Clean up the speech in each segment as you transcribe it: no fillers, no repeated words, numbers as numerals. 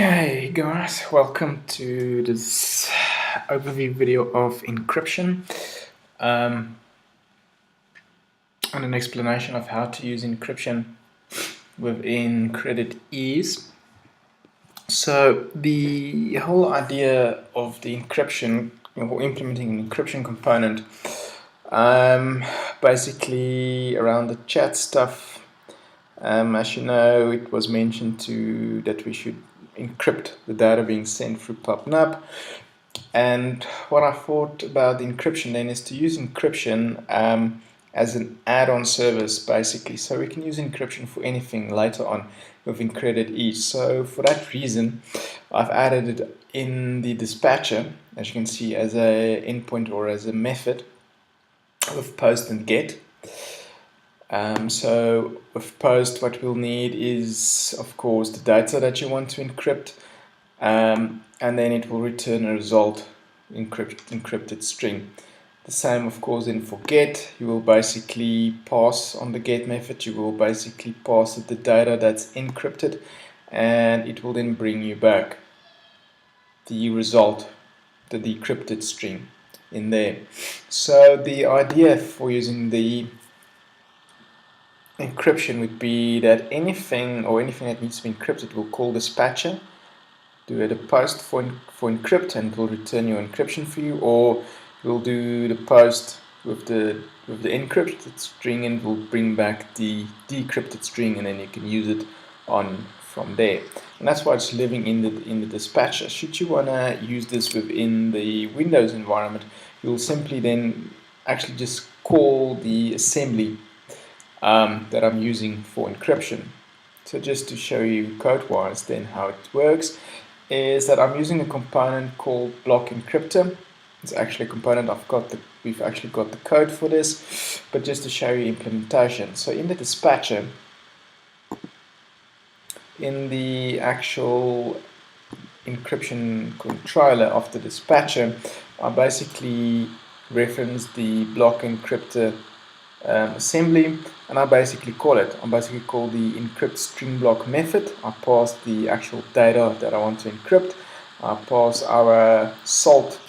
Okay guys, welcome to this overview video of encryption and an explanation of how to use encryption within CreditEase. So the whole idea of the encryption or implementing an encryption component basically around the chat stuff. As you know, it was mentioned that we should encrypt the data being sent through PubNub. And what I thought about the encryption then is to use encryption as an add-on service, basically. So we can use encryption for anything later on within CreditEase. So for that reason, I've added it in the dispatcher, as you can see, as an endpoint or as a method with post and get. So with post, what we'll need is, of course, the data that you want to encrypt, and then it will return a result encrypted string. The same, of course, in for get. You will basically pass on the get method. You will basically pass it the data that's encrypted, and it will then bring you back the result, the decrypted string in there. So the idea for using the encryption would be that anything that needs to be encrypted will call dispatcher, do a post for encrypt, and it will return your encryption for you, or we'll do the post with the encrypted string and will bring back the decrypted string, and then you can use it on from there. And that's why it's living in the dispatcher. Should you want to use this within the Windows environment, you'll simply then actually just call the assembly that I'm using for encryption. So just to show you code-wise then how it works is that I'm using a component called block encryptor. It's actually a component we've actually got the code for this, but just to show you implementation. So in the dispatcher, in the actual encryption controller of the dispatcher, I basically reference the block encryptor assembly, and I basically call the encrypt string block method. I pass the actual data that I want to encrypt. I pass our salt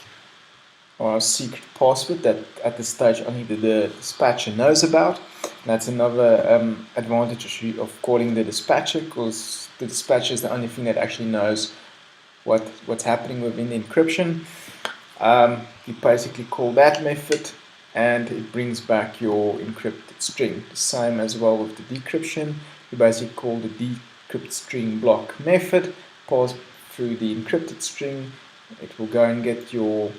or our secret password that at this stage only the dispatcher knows about. And that's another advantage of calling the dispatcher, because the dispatcher is the only thing that actually knows what's happening within the encryption. You basically call that method, and it brings back your encrypted string. The same as well with the decryption. You basically call the decrypt string block method, pass through the encrypted string, it will go and get your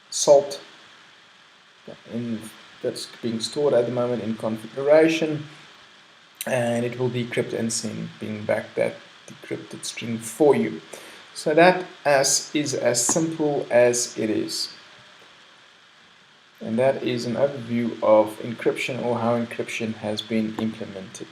salt that's being stored at the moment in configuration, and it will decrypt and bring back that decrypted string for you. So that is as simple as it is. And that is an overview of encryption, or how encryption has been implemented.